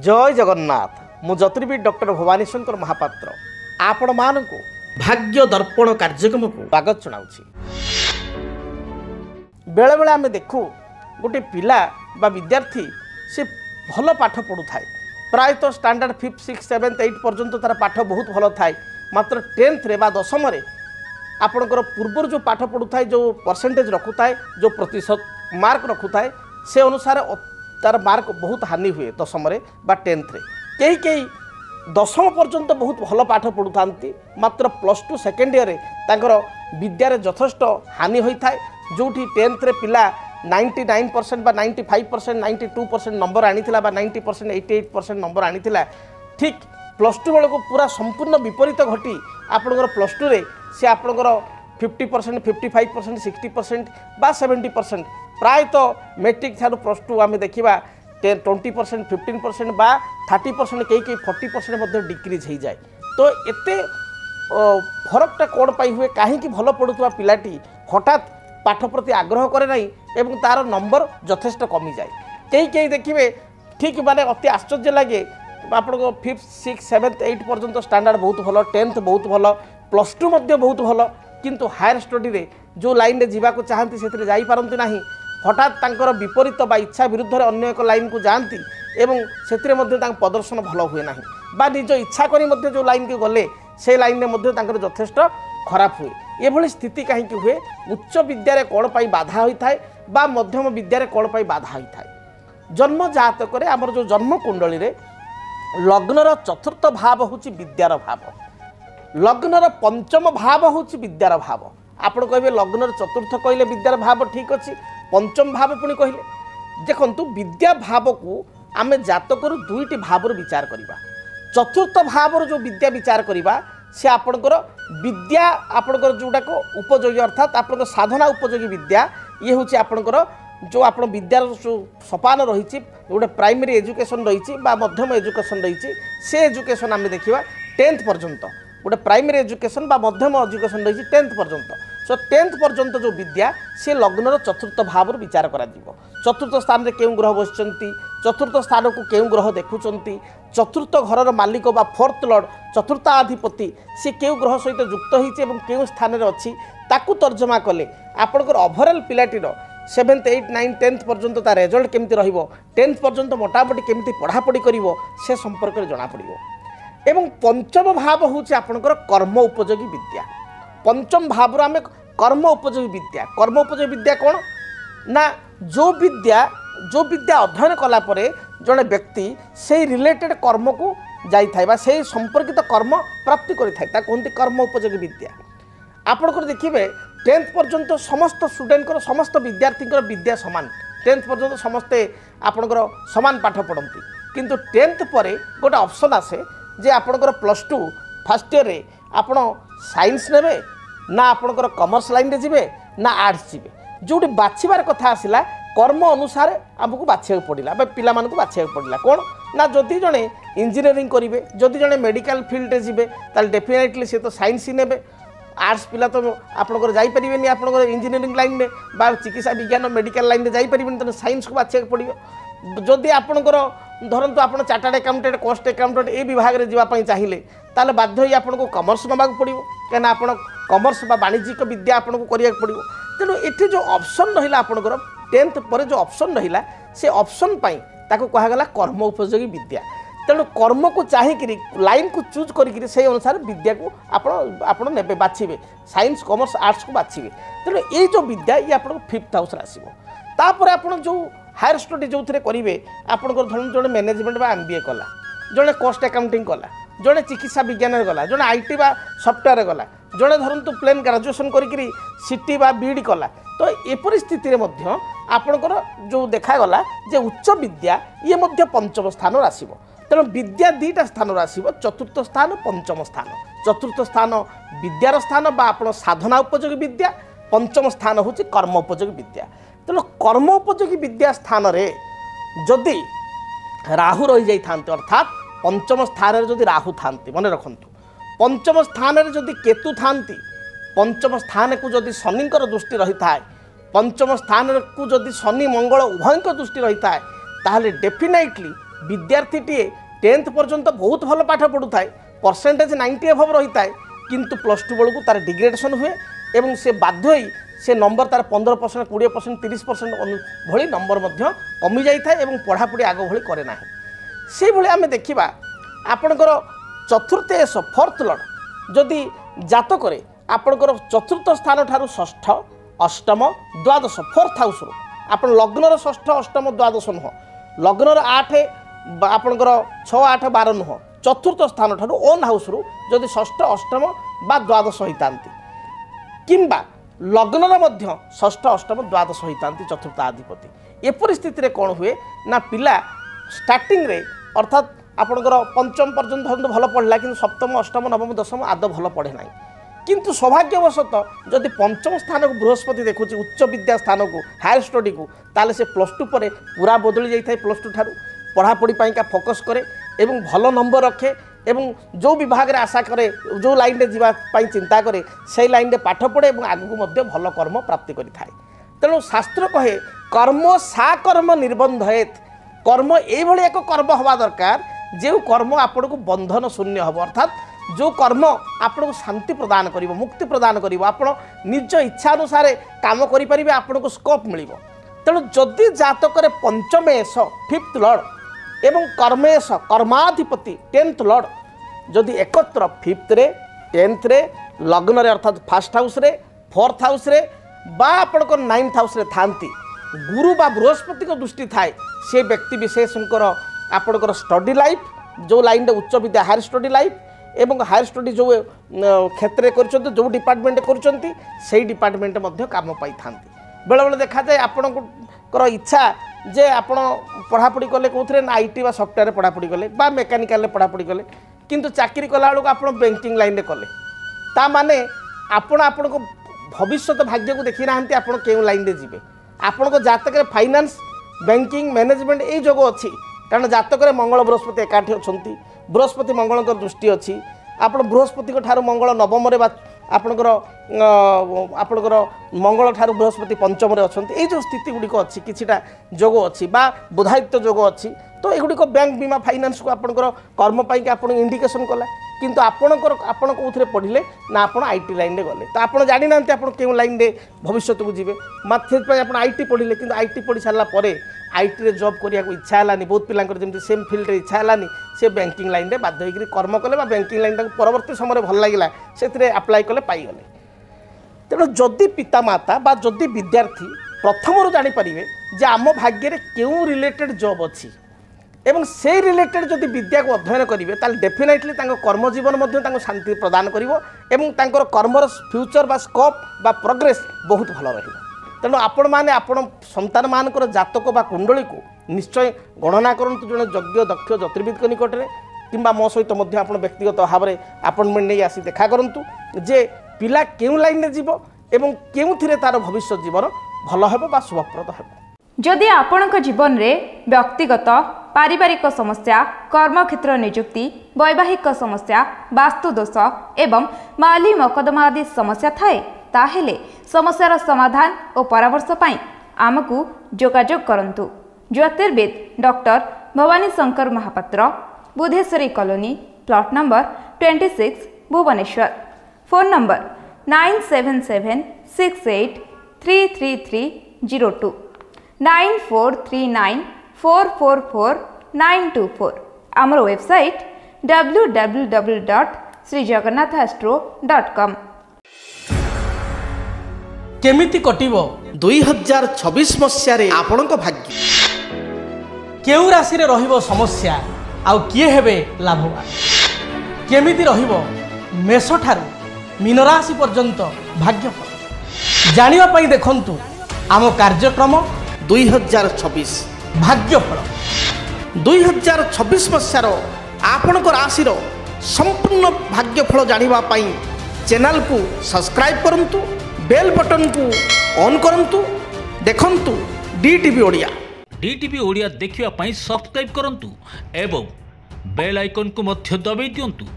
जय जगन्नाथ मु ज्योतिर्विद डॉक्टर भवानी शंकर महापात्र आपण मानक भाग्य दर्पण कार्यक्रम को स्वागत जनाऊँ। बेले बेले आम देखू गोटे पिला बा विद्यार्थी से भल पाठ पढ़ु थाए प्रायतः standard 5th 6th 7th 8th पर्यंत तार पाठ बहुत भल थाए मात्र 10th रे बा 10th रे आपणकर पूर्व जो पाठ पढ़ु थाए जो परसेंटेज रखु थाए जो प्रतिशत मार्क रखु थाए से अनुसार तार मार्क बहुत हानि हुए 10th रे बा 10th रे कई कई 10th पर्यंत बहुत भल पाठ पढ़ु थांती मात्र +2 सेकेंड ईयर तांकर विद्यारे यथेष्ट हानि होता है जोठी 10th रे पिला 99% बा 95% 92% नंबर आनीथिला बा 90% 88% नंबर आनीथिला ठीक +2 बेलू पूरा संपूर्ण विपरीत घटी आपणकर +2 रे से आपणकर 50% 55% 60% बा 70% प्रायतः मेट्रिक ठार +2 आम देखा 20% 15% बा 30% कई 40% डिक्रीज हो जाए। तो एते फरकटा कौन पाई हुए कहीं भल पढ़ुवा पिलाटी हठात पाठ प्रति आग्रह करे नहीं एवं तार नंबर यथेष्ट कमी जाए। कई कई देखिए ठीक माने अति आश्चर्य लगे आप 5th 6th 7th 8th पर्यंत स्टैंडर्ड बहुत भल 10th बहुत भल +2 बहुत भल किंतु हायर स्टडी रे जो लाइन रे जीवा चाहती से जाई पारंती नाही हठात तांकर विपरीत बा इच्छा विरुद्ध रे अन्य एक लाइन को जाती एवं से प्रदर्शन भल हुए ना बा निज इच्छा करी जो लाइन को गले से लाइन में यथेष्ट खराब हुए ये स्थिति कहीं हुए उच्च विद्यारे कौन पाई बाधा होता है बा मध्यम विद्यारे कौन पाई बाधा होता है। जन्म जातक आमर जो जन्म कुंडली रे लग्नर चतुर्थ भाव हूँ विद्यार भाव लग्नर पंचम भाव हूँ विद्यार भाव आपण कहे लग्नर चतुर्थ कहले विद्यार भाव ठीक अच्छी पंचम भाव पुणी कहले देखु विद्या भाव को आम जातक दुईटी भाव विचार करवा चतुर्थ भाव जो विद्या विचार करवा से आपणकर विद्या आपणकर जोटा को उपयोगी अर्थात आपणकर साधना उपयोगी विद्या ये हूँ आपणकर जो आप विद्यार जो सोपान रही गोटे प्राइमरी एजुकेशन रही मध्यम एजुकेशन रही से एजुकेशन आम देखा 10th पर्यंत गोटे प्राइमरी एजुकेशन बा मध्यम एजुकेशन रही 10th पर्यंत सो 10th पर्यंत जो विद्या से लग्नर चतुर्थ भाव विचार करा चतुर्थ स्थान में क्यों ग्रह बस चतुर्थ स्थान को क्यों ग्रह देखुंट चतुर्थ घर मालिक बा 4th लॉर्ड चतुर्थाधिपति सी क्यों ग्रह सहित युक्त होती क्यों स्थान में अच्छी ताकू तर्जमा कले आपणकर overall पिलाटीर 7th 8th 9th 10th पर्यंत तार रिजल्ट केमती रहिबो 10th पर्यंत मोटामोटी केमती पढ़ापढ़ी करिवो से संपर्क में जना पड़िबो। एवं पंचम भाव हूँ आपणकर कर्म उपयोगी विद्या पंचम भाव आम कर्म उपयोगी विद्या कौन ना जो विद्या अध्ययन कलापर जड़े व्यक्ति से रिलेटेड कर्म को जाए से संपर्कित कर्म प्राप्ति करें कहते कर्म उपयोगी विद्या। आपणकर देखिए 10th पर्यंत समस्त स्टूडेंट समस्त विद्यार्थी विद्या सामान 10th पर्यंत समस्ते आपणकर सामान पाठ पढ़ती किंतु 10th पर गोटे ऑप्शन आसे जे आपणकर +2 फर्स्ट ईयर रे आपण साइंस नेबे ना आपणकर कॉमर्स लाइन रे जिबे ना आर्ट्स जिबे जोटी बाछिबार कथा आसिला कर्म अनुसार आमको बाछिया पड़िला पिला मानकु बाछिया पड़िला कौन ना जदि जड़े इंजीनियरिंग करेंगे जदि जड़े मेडिकल फील्ड रे जिबे ताल डेफिनेटली से तो साइंस ही नेबे आर्ट्स पिला तो आपणकर जाई परिबेनी आपणकर इंजीनियरिंग लाइन में बा चिकित्सा विज्ञान मेडिकल लाइन में जाई परिबेनी तो साइंस को बाछिया पड़िबो जदि आपणकर धरतु आप चार्टर्ड अकाउंटेंट कॉस्ट अकाउंटेंट ए विभाग में जावाई चाहिए ताले बाध्य ही आपको कमर्स नवाक पड़ो कहीं आप कमर्स बा वाणिज्यिक विद्या आपको करिया पड़ो तेणु ये जो ऑप्शन रहा आपंकर 10th पर जो ऑप्शन रहा से ऑप्शन ताको कहगला कर्म उपयोगी विद्या तेणु कर्म को चाहिए लाइन को चूज करी से अनुसार विद्या को आप ने बाछे साइंस कमर्स आर्ट्स को बाछे तेणु ये जो विद्या ये आप 5th हाउस आसपर आप जो हायर स्टडी जो थे करेंगे आपंकर धरन जो मैनेजमेंट बा MBA कला जड़े कॉस्ट अकाउंटिंग कला जड़े चिकित्सा विज्ञान गला जड़े IT बा सॉफ्टवेयर गला जड़े धरतु प्लेन ग्रेजुएशन करी CT बा BD कला तो ये परिस्थिति आपणकर जो देखागला जे उच्च विद्या ये मध्य पंचम स्थान आसब तेणु विद्या 2टा स्थान आसब चतुर्थ स्थान पंचम स्थान चतुर्थ स्थान विद्यार स्थान बा आप साधना उपयोगी विद्या पंचम स्थान हूँ कर्म उपयोगी विद्या तेणु कर्म उपयोगी विद्या स्थान रे जदि राहु रही जाइए अर्थात पंचम स्थान जदि राहु था मन रखु पंचम स्थान जदि केतु था पंचम स्थान को जदि शनिकर दृष्टि रही था पंचम स्थान को जदि शनि मंगल उभय दृष्टि रही था ताहले डेफिनेटली विद्यार्थीटीए 10th पर्यंत बहुत भल पाठ पढ़ू थाए परसेंटेज 90 एभव रही थाए किंतु +2 बेलू तार डिग्रेडेशन हुए एवं से बाध्य होई से नंबर तार 15% 20% 30% भली नंबर मध्य कमी जाई थाए एवं पढ़ापढ़ी आग भली करे ना से भली आमे देखिबा आपणकर चतुर्थ एस फोर्थ लॉर्ड जदि जातक रे आपणकर चतुर्थ स्थान ठारू षष्ठ अष्टम द्वादश फोर्थ हाउस रो आपण लग्नर षष्ठ अष्टम द्वादश नुह लग्नर 8 आपणकर 6 8 12 नुह चतुर्थ स्थान ठारू ओन हाउस रो जदि षष्ठ अष्टम बा द्वादश होइतांती किंबा लग्नर मध्य षष्ठ अष्टम द्वादश होइतांती चतुर्थ अधिपति ए परिस्थिति रे कोन हुए ना पिला स्टार्टिंग रे अर्थात आपणकर पंचम पर्यंत भल पढ़ला कि सप्तम अष्टम नवम दशम आद भल पढ़े ना किंतु सौभाग्यवशत जदि पंचम स्थान को बृहस्पति देखुची उच्च विद्या स्थान को हायर स्टडी को ताले से +2 पर पूरा बदली जाए +2 ठारू पढ़ापढ़ी का फोकस करे एवं भल नंबर रखे एवं जो विभाग रे आशा करे जो लाइन रे जीवा चिंता करे से लाइन रे पाठ पढ़े और आगू मध्य भल कर्म प्राप्ति करि थाए तेणु शास्त्र कहे कर्म सा कर्म निर्बंधयेत कर्म एभली एक कर्म हवा दरकार जो कर्म आपन को बंधन शून्य हम अर्थात जो कर्म आपन को शांति प्रदान करिवो मुक्ति प्रदान करिवो आपन निज इच्छा अनुसार काम करि परिबे आपन को स्कोप मिलिवो तेणु जदि जातक रे पंचमेश फिफ्थ लॉर्ड एवं कर्मेश कर्माधिपति 10th लॉर्ड जदि एकत्र 5th रे 10th रे लग्न रे अर्थात फर्स्ट हाउस रे 4th हाउस रे बा आपन को 9th हाउस रे थांती गुरु बा बृहस्पति को दृष्टि थाए से व्यक्ति विशेषकर आपणकर स्टडी लाइफ जो लाइन रे उच्च विद्या हायर स्टडी लाइफ एवं हायर स्टडी जो क्षेत्र कर जो डिपार्टमेंट कर डिपार्टमेंट काम पाई था बेले बेले देखा जाए आपणकर इच्छा जे आपण पढ़ापढ़ी कले कौन ना आईटी बा सॉफ्टवेयर पढ़ापढ़ी कले बा मेकानिकल पढ़ापढ़ी कले किंतु चाकरी कला बेलू आप बैंकिंग लाइन रे कले ता माने आपण आपण को भविष्य भाग्य को देखी ना आपण केउ लाइन रे जीवे आपण को जातक रे फाइनेंस बैंकिंग मैनेजमेंट ए जोग अच्छी कारण जातक रे मंगल बृहस्पति एकाठी अछंती बृहस्पति मंगल दृष्टि अच्छी आपण बृहस्पति ठार मंगल नवम रे आपणकर आपणकर मंगल ठार बृहस्पति पंचम रे अछंती ए जो स्थिति गुडी को अच्छी किछिटा जोग अच्छी बा बुधायित्व जोग अच्छी तो एगुडी को बैंक बीमा फाइनेंस को आपणकर कर्म पाई के आपण इंडिकेशन कला किंतु आपणकर आपण कोथरे पढ़िले ना आपण आईटी लाइन रे गले तो आपण जानि नांती आपण केउ लाइन रे भविष्य को जीवे माथे पय आपण आईटी पढ़िले किंतु आईटी पढ़ी सारला परे आईटी रे जॉब करिया को इच्छा हलानी बहुत पिलांकर जेमति सेम फील्ड रे इच्छा हलानी से बैंकिंग लाइन रे बाध्य होइकरी कर्म कले बा बैंकिंग लाइन ताको परवर्ती समय भल लागिला सेतरे अप्लाई कले पाई गले तेणु जदि पिता माता बा जदि विद्यार्थी प्रथम रो जानि परिबे जे आम भाग्य रे केउ रिलेटेड जॉब अछि एवं से रिलेटेड जदि विद्या को अध्ययन करेंगे ताल डेफिनेटली कर्म जीवन मध्य शांति प्रदान करिवो एवं तांकर कर्मर फ्यूचर बा स्कोप बा प्रोग्रेस बहुत भल रहिबो तेणु आपण माने आपण संतान मानकर जातक बा कुंडली को निश्चय गणना करंतु जने यज्ञ दक्ष ज्योतिर्विद को निकट रे किंबा मो सहित मध्य आपण व्यक्तिगत भाव में अपॉइंटमेंट नहीं आसी देखा करंतु जे पिला केउ लाइन रे जीवो एवं केउथिरे तार भविष्य जीवन भल हेबो बा शुभप्रद हेबो जदि आपणक जीवन रे व्यक्तिगत पारिवारिक समस्या कर्मक्षेत्र नियुक्ति वैवाहिक समस्या वास्तु दोष एवं माली मकदमा आदि समस्या थाए ताहेले समस्यार समाधान और परामर्श पाई आमको जोगाजोग करंतु ज्योतिर्विद doctor Bhabani Shankar Mahapatra Budheswari colony plot number 26 Bhubaneswar phone number 9776833302 9439444924 आमर वेबसाइट www.srijagannathastro.com केमिति कटिबो 2026 मसियारे आपणक भाग्य केउ राशि रे रहिबो समस्या आउ किए हेबे लाभवान केमिति रहिबो मेष ठारू मीन राशि पर्यंत भाग्यफल जानिबा पई देखंतु आम कार्यक्रम 2026 भाग्यफल 2026 मसियार आपणक राशि रो संपूर्ण भाग्यफल जानिबा पई चैनल को सब्सक्राइब करंतु बेल बटन को ऑन करंतु देखंतु डीटीवी ओडिया देखिवा पई सब्सक्राइब करंतु एवं बेल आइकन को मध्य दबाई दियंतु।